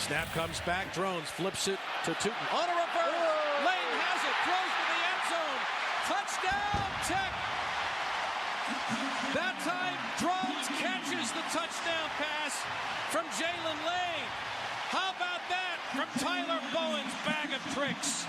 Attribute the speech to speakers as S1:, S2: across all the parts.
S1: Snap comes back. Drones flips it to Tootin. On a reverse. Lane has it. Throws to the end zone. Touchdown, Tech. That time, Drones catches the touchdown pass from Jaylin Lane. How about that from Tyler Bowen's bag of tricks?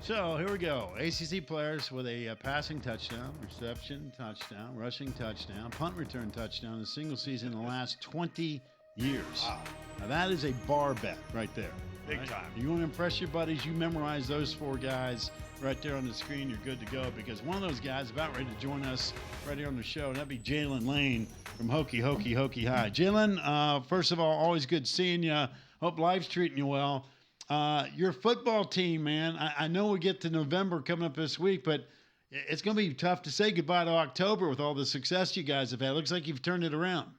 S2: So here we go. ACC players with a passing touchdown, reception touchdown, rushing touchdown, punt return touchdown in a single season in the last 20 years.
S3: Wow.
S2: Now that is a bar bet right there.
S3: Big
S2: right?
S3: time.
S2: You want to impress your buddies, you memorize those four guys right there on the screen, you're good to go, because one of those guys is about ready to join us right here on the show, and that'd be Jaylin Lane from Hokie High. Jaylin, first of all, always good seeing you. Hope life's treating you well. Your football team, man, I know we get to November coming up this week, but it's going to be tough to say goodbye to October with all the success you guys have had. It looks like you've turned it around.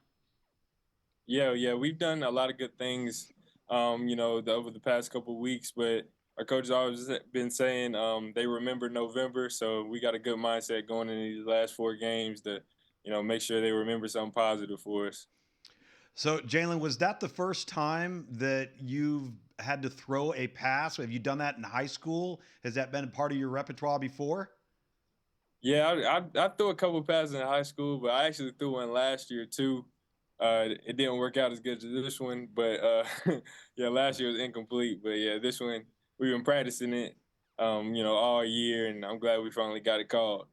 S4: Yeah, we've done a lot of good things, over the past couple of weeks, but our coach has always been saying they remember November, so we got a good mindset going into these last 4 games to, make sure they remember something positive for us.
S3: So, Jaylin, was that the first time that you've had to throw a pass? Have you done that in high school? Has that been a part of your repertoire before?
S4: Yeah, I threw a couple passes in high school, but I actually threw one last year too. It didn't work out as good as this one, but last year was incomplete. But yeah, this one we've been practicing it, all year, and I'm glad we finally got it called.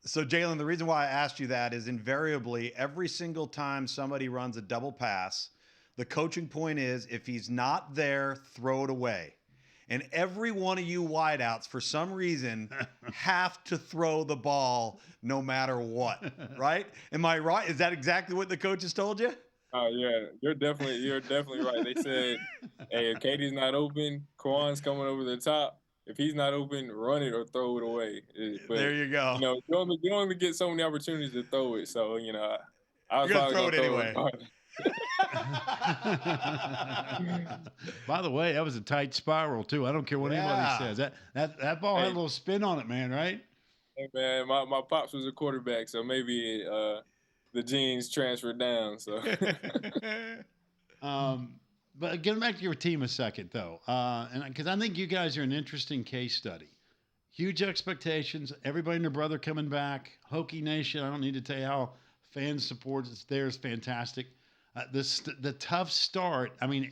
S3: So, Jaylin, the reason why I asked you that is invariably every single time somebody runs a double pass, the coaching point is if he's not there, throw it away. And every one of you wideouts, for some reason, have to throw the ball no matter what, right? Am I right? Is that exactly what the coaches told you?
S4: Oh yeah, you're definitely right. They said, hey, if Katie's not open, Kwan's coming over the top. If he's not open, run it or throw it away. But,
S3: there you go.
S4: You only get so many opportunities to throw it. So, I was
S3: You're
S4: probably
S3: gonna throw
S4: going
S3: it
S4: to throw
S3: anyway.
S2: By the way, that was a tight spiral too. I don't care what anybody says. That ball had a little spin on it, man, right?
S4: Hey man, my pops was a quarterback, so maybe the genes transferred down. So
S2: But getting back to your team a second, though, and because I think you guys are an interesting case study. Huge expectations. Everybody and their brother coming back. Hokie Nation. I don't need to tell you how fans support it's there is fantastic. The tough start. I mean,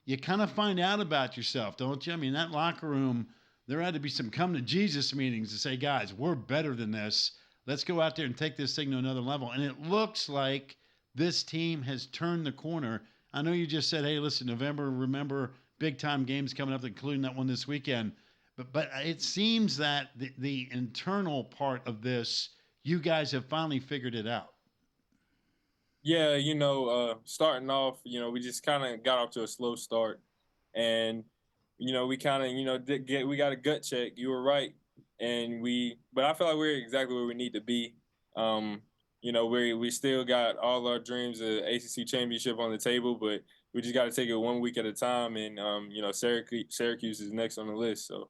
S2: you kind of find out about yourself, don't you? I mean, that locker room. There had to be some come to Jesus meetings to say, guys, we're better than this. Let's go out there and take this thing to another level. And it looks like this team has turned the corner. I know you just said, hey, listen, November, remember, big-time games coming up, including that one this weekend. But it seems that the internal part of this, you guys have finally figured it out.
S4: yeah, starting off, we just kind of got off to a slow start, and we kind of we got a gut check. You were right, but I feel like we're exactly where we need to be. We still got all our dreams of ACC championship on the table, but we just got to take it 1 week at a time. And Syracuse is next on the list. So,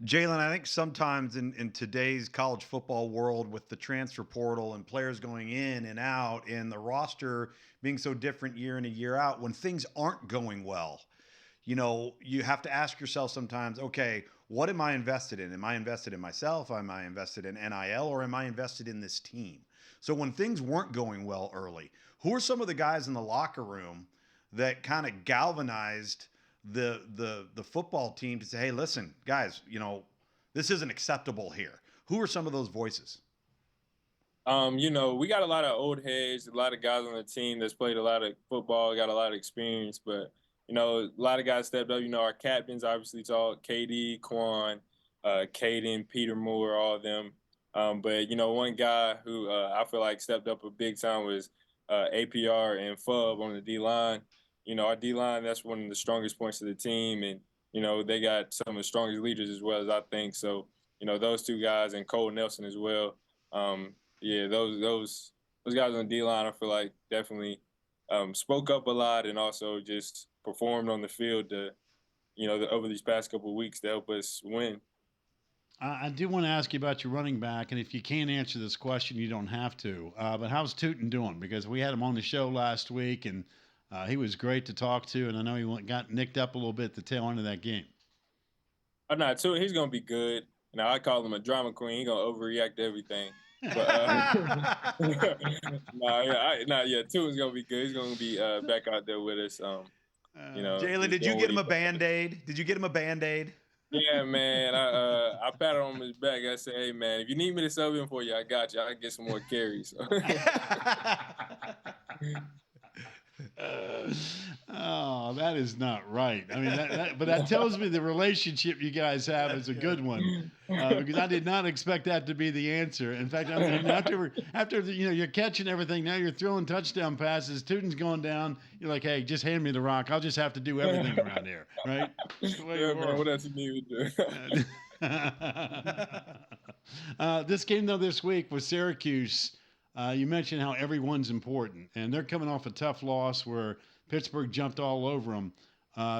S3: Jaylin, I think sometimes in today's college football world, with the transfer portal and players going in and out, and the roster being so different year in and year out, when things aren't going well, you have to ask yourself sometimes, okay, what am I invested in? Am I invested in myself? Am I invested in NIL, or am I invested in this team? So when things weren't going well early, who are some of the guys in the locker room that kind of galvanized the football team to say, hey, listen, guys, this isn't acceptable here? Who are some of those voices?
S4: We got a lot of old heads, a lot of guys on the team that's played a lot of football, got a lot of experience, but a lot of guys stepped up. Our captains obviously talk, KD, Quan, Caden, Peter Moore, all of them. But one guy who I feel like stepped up a big time was APR and Fub on the D-line. Our D-line, that's one of the strongest points of the team, and they got some of the strongest leaders as well, as I think. So those two guys, and Cole Nelson as well. Those guys on the D-line, I feel like definitely spoke up a lot, and also just performed on the field to, over these past couple of weeks to help us win.
S2: I do want to ask you about your running back, and if you can't answer this question, you don't have to. But how's Tootin doing? Because we had him on the show last week, and he was great to talk to, and I know he got nicked up a little bit at the tail end of that game.
S4: I'm not too. He's gonna be good. I call him a drama queen. He's gonna overreact to everything. But Tua's gonna be good. He's gonna be back out there with us.
S3: Jaylin, did you get him a Band-Aid? Did you get him a Band-Aid?
S4: Yeah, man. I patted on his back. I said, "Hey, man, if you need me to sub in for you, I got you. I can get some more carries."
S2: Oh, that is not right. I mean, but that tells me the relationship you guys have is a good one, because I did not expect that to be the answer. In fact, I mean, after you're catching everything, now you're throwing touchdown passes. Tootin's going down. You're like, hey, just hand me the rock. I'll just have to do everything around here, right?
S4: Yeah, man. What else you need to
S2: do? This game though this week with Syracuse. You mentioned how everyone's important, and they're coming off a tough loss where Pittsburgh jumped all over them.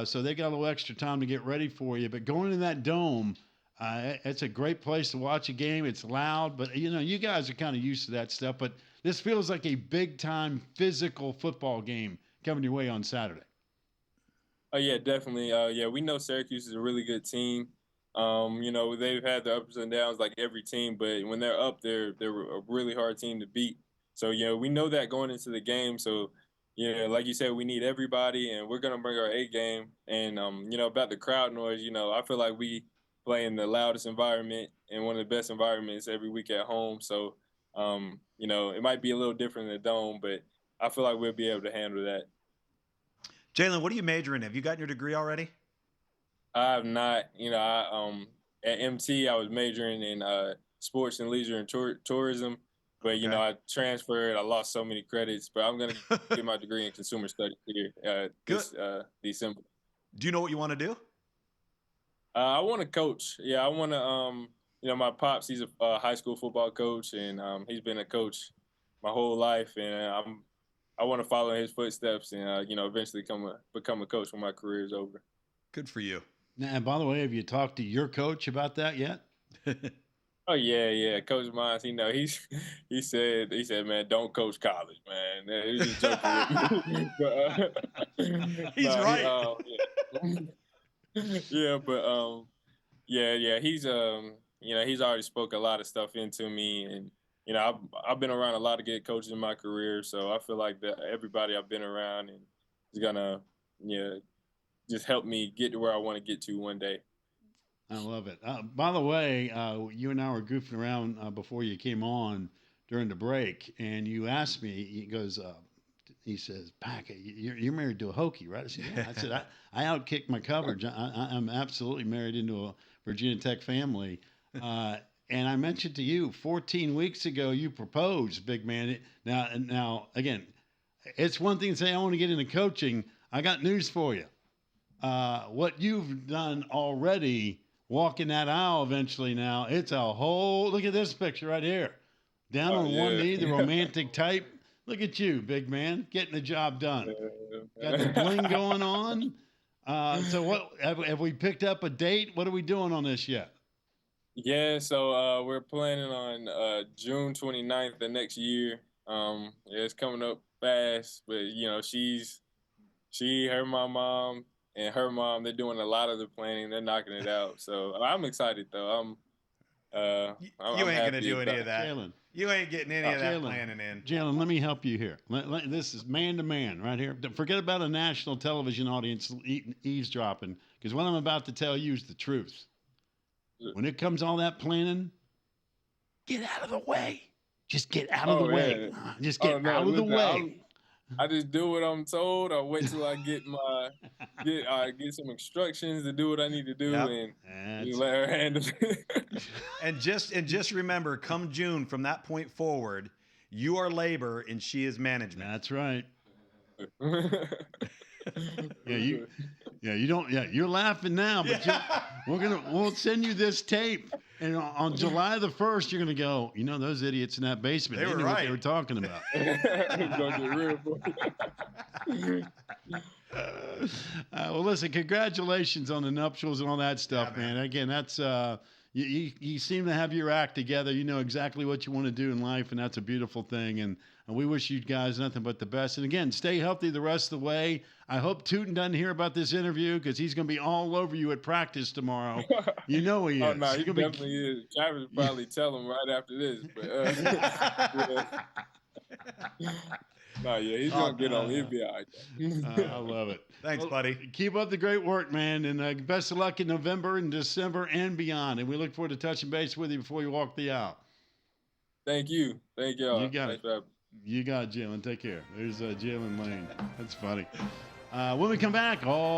S2: So they got a little extra time to get ready for you. But going into that dome, it's a great place to watch a game. It's loud, but you guys are kind of used to that stuff. But this feels like a big-time physical football game coming your way on Saturday.
S4: Oh yeah, definitely. We know Syracuse is a really good team. They've had their ups and downs like every team, but when they're up, they're a really hard team to beat. So, we know that going into the game. So, like you said, we need everybody, and we're going to bring our A game. And, about the crowd noise, I feel like we play in the loudest environment and one of the best environments every week at home. So, it might be a little different in the dome, but I feel like we'll be able to handle that.
S3: Jaylin, what are you majoring in? Have you gotten your degree already?
S4: I have not. At MT, I was majoring in sports and leisure and tourism, but
S3: Okay.
S4: I transferred. I lost so many credits, but I'm gonna get my degree in consumer studies here this December.
S3: Do you know what you want to do?
S4: I want to coach. Yeah, I want to. My pops, he's a high school football coach, and he's been a coach my whole life, and I want to follow in his footsteps, and eventually become a coach when my career is over.
S3: Good for you.
S2: Now, and by the way, have you talked to your coach about that yet?
S4: Oh yeah, Coach Mines. He said, man, don't coach college, man. He was just joking with me. But,
S3: He's right.
S4: He's already spoke a lot of stuff into me, and I've been around a lot of good coaches in my career, so I feel like that everybody I've been around and is gonna just help me get to where I want to get to one day.
S2: I love it. By the way, you and I were goofing around before you came on during the break, and you asked me. He says, "Pack, you're married to a Hokie, right?" I said, "Yeah." I said, "I outkicked my coverage. I'm absolutely married into a Virginia Tech family." And I mentioned to you 14 weeks ago, you proposed, big man. Now, again, it's one thing to say I want to get into coaching. I got news for you. What you've done already, walking that aisle eventually now, it's a whole, look at this picture right here. Down on one knee, the romantic type. Look at you, big man, getting the job done. Got the bling going on. So what, have we picked up a date? What are we doing on this yet?
S4: Yeah, so we're planning on June 29th the next year. It's coming up fast, but my mom, and her mom, they're doing a lot of the planning. They're knocking it out. So I'm excited, though.
S3: You ain't going to do any of that.
S2: Jaylin.
S3: You ain't getting any of that planning in.
S2: Jaylin, let me help you here. This is man-to-man right here. Forget about a national television audience eavesdropping, because what I'm about to tell you is the truth. When it comes to all that planning, get out of the way. Just get out of the way. Just get out of the way.
S4: I just do what I'm told. I wait till I get get some instructions to do what I need to do, and let her handle it.
S3: And just remember, come June, from that point forward, you are labor and she is management.
S2: That's right. You're laughing now, but we'll send you this tape, and on July the 1st, you're gonna go. Those idiots in that basement. They knew what they were talking about.
S4: It's gonna get real.
S2: Well, listen, congratulations on the nuptials and all that stuff, man. Again, that's you seem to have your act together. You know exactly what you want to do in life, and that's a beautiful thing. And we wish you guys nothing but the best. And again, stay healthy the rest of the way. I hope Tootin doesn't hear about this interview because he's going to be all over you at practice tomorrow. You know he is.
S4: Oh, no, he definitely is. Travis will probably tell him right after this. But, no, yeah, he's going to get on. He'll be all right.
S2: I love it.
S3: Thanks, buddy.
S2: Keep up the great work, man. And best of luck in November and December and beyond. And we look forward to touching base with you before you walk the aisle.
S4: Thank you. Thank y'all.
S2: You got it. You got it, Jaylin. Take care. There's Jaylin Lane. That's funny. When we come back, all